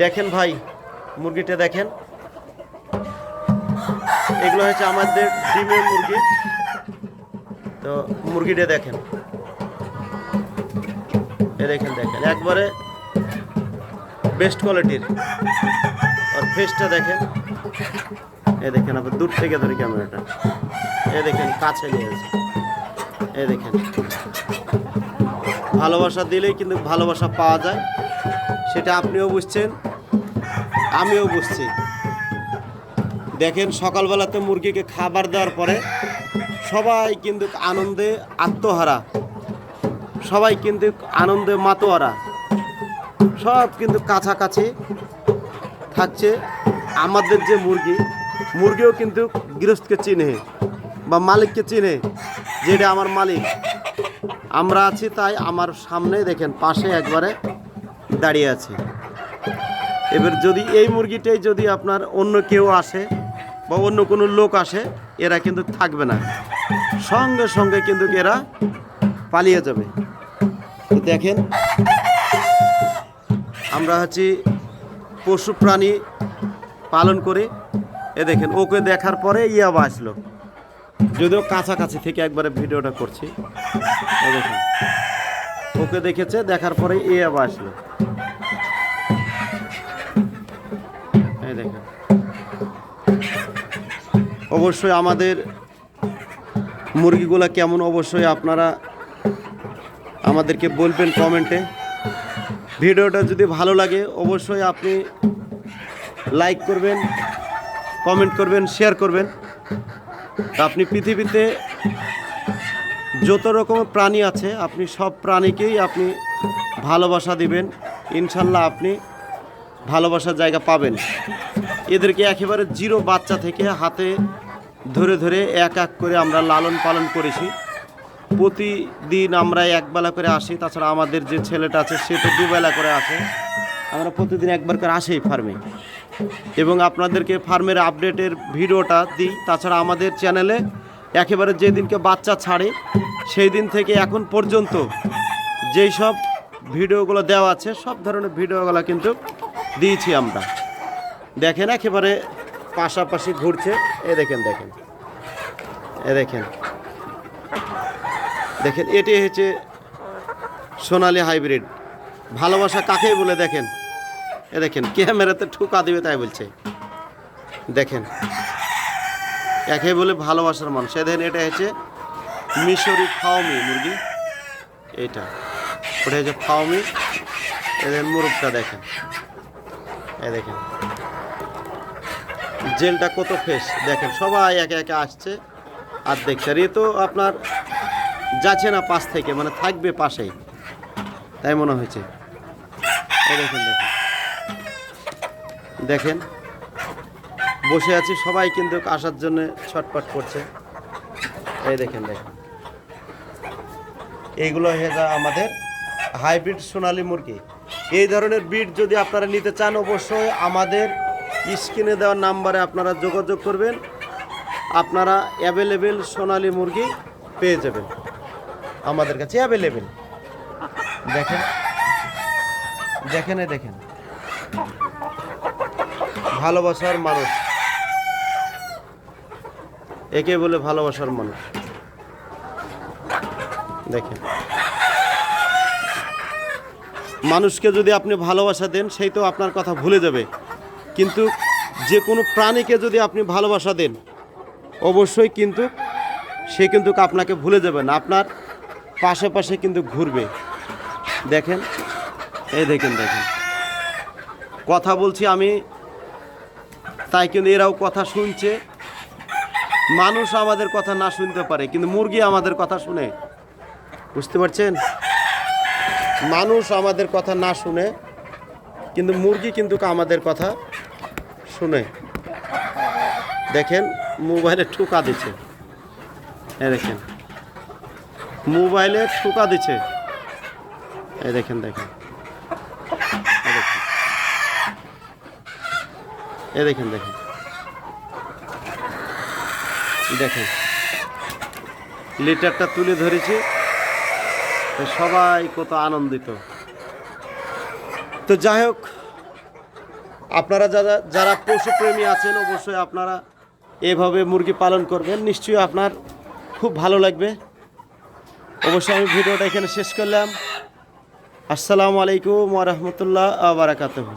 দেখেন ভাই, মুরগিটা দেখেন, এগুলো হচ্ছে আমাদের ডিমের মুরগি। তো মুরগিটা দেখেন, দেখেন একবারে বেস্ট কোয়ালিটির। আর ফেসটা দেখেন, দেখেন আবার দূর থেকে ধরে ক্যামেরাটা, দেখেন কাছে নিয়ে আছে। দেখেন, ভালোবাসা দিলেই কিন্তু ভালোবাসা পাওয়া যায়, সেটা আপনিও বুঝছেন, আমিও বুঝছি। দেখেন, সকালবেলাতে মুরগিকে খাবার দেওয়ার পরে সবাই কিন্তু আনন্দে আত্মহারা, সবাই কিন্তু আনন্দে মাতোয়ারা, সব কিন্তু কাছাকাছি থাকছে। আমাদের যে মুরগিও কিন্তু গৃহস্থকে চিনে বা মালিককে চিনে, যেটা আমার মালিক। আমরা আছি তাই আমার সামনে দেখেন পাশে একবারে দাঁড়িয়ে আছে। এবার যদি এই মুরগিটাই যদি আপনার অন্য কেউ আসে বা অন্য কোনো লোক আসে, এরা কিন্তু থাকবে না, সঙ্গে সঙ্গে কিন্তু এরা পালিয়ে যাবে। দেখেন, আমরা হচ্ছে পশু প্রাণী পালন করি। দেখেন, ওকে দেখার পরে ইয়াবা আসলো, যদিও কাছাকাছি থেকে একবারে ভিডিওটা করছি। দেখেন, ওকে দেখেছে, দেখার পরে ইয়াবা আসলো। দেখেন, অবশ্যই আমাদের মুরগিগুলা কেমন অবশ্যই আপনারা আমাদেরকে বলবেন কমেন্টে। ভিডিওটা যদি ভালো লাগে অবশ্যই আপনি লাইক করবেন, কমেন্ট করবেন, শেয়ার করবেন। আপনি পৃথিবীতে যত রকমের প্রাণী আছে আপনি সব প্রাণীকেই আপনি ভালোবাসা দিবেন, ইনশাল্লাহ আপনি ভালোবাসার জায়গা পাবেন। এদেরকে একেবারে জিরো বাচ্চা থেকে হাতে ধরে ধরে এক এক করে আমরা লালন পালন করেছি। প্রতিদিন আমরা একবেলা করে আসি, তাছাড়া আমাদের যে ছেলেটা আছে সে তো দুবেলা করে আসে। আমরা প্রতিদিন একবার করে আসি ফার্মে, এবং আপনাদেরকে ফার্মের আপডেটের ভিডিওটা দিই। তাছাড়া আমাদের চ্যানেলে একেবারে যেদিনকে বাচ্চা ছাড়ে সেই দিন থেকে এখন পর্যন্ত যেই সব ভিডিওগুলো দেওয়া আছে সব ধরনের ভিডিওগুলো কিন্তু দিয়েছি আমরা। দেখেন, একেবারে পাশাপাশি ঘুরছে। দেখেন দেখেন, এটি হচ্ছে সোনালী হাইব্রিড। ভালোবাসা কাকে বলে দেখেন, দেখেন ক্যামেরাতে ঠুকা দিবে তাই বলছে। দেখেন, একে বলে ভালোবাসার মানুষ। দেখেন, এটা হচ্ছে মিশরি ফাওমি মুরগি, ওটা হচ্ছে ফাওমি। এদের মুরগটা দেখেন, দেখেন জেলটা কত ফ্রেশ। দেখেন, সবাই একে একে আসছে আর দেখছে। আর এ তো আপনার যাচ্ছে না পাশ থেকে, মানে থাকবে পাশেই, তাই মনে হয়েছে। দেখেন বসে আছি, সবাই কিন্তু আসার জন্য ছটপট করছে। দেখেন এইগুলো হয়ে যায় আমাদের হাইব্রিড সোনালী মুরগি। এই ধরনের ব্রিড যদি আপনারা নিতে চান অবশ্যই আমাদের স্ক্রিনে দেওয়া নাম্বারে আপনারা যোগাযোগ করবেন, আপনারা অ্যাভেলেবেল সোনালী মুরগি পেয়ে যাবেন আমাদের কাছে, অ্যাভেলেবেল। দেখেন দেখেন ভালোবাসার মানুষ, একে বলে ভালোবাসার মানুষ। দেখেন, মানুষকে যদি আপনি ভালোবাসা দেন সেই তো আপনার কথা ভুলে যাবে, কিন্তু যে কোনো প্রাণীকে যদি আপনি ভালোবাসা দেন অবশ্যই কিন্তু সে কিন্তু আপনাকে ভুলে যাবে না, আপনার পাশে পাশে কিন্তু ঘুরবে। দেখেন, দেখেন কথা বলছি আমি, তাই কিন্তু এরাও কথা শুনছে। মানুষ আমাদের কথা না শুনতে পারে, কিন্তু মুরগি আমাদের কথা শুনে, বুঝতে পারছেন? মানুষ আমাদের কথা না শুনে, কিন্তু মুরগি কিন্তু আমাদের কথা শুনে। দেখেন, মোবাইলে ঠুকা দিচ্ছে, দেখেন মোবাইলে ঠুকা দিচ্ছে। দেখেন দেখেন দেখেন লিটারটা তুলে ধরেছি, সবাই কত আনন্দিত। তো যাই হোক, আপনারা যারা যারা পশুপ্রেমী আছেন অবশ্যই আপনারা এভাবে মুরগি পালন করবেন, নিশ্চয়ই আপনার খুব ভালো লাগবে। অবশ্যই আমি ভিডিওটা এখানে শেষ করলাম। আসসালামু আলাইকুম ওয়া রাহমাতুল্লাহি ওয়া বারাকাতুহু।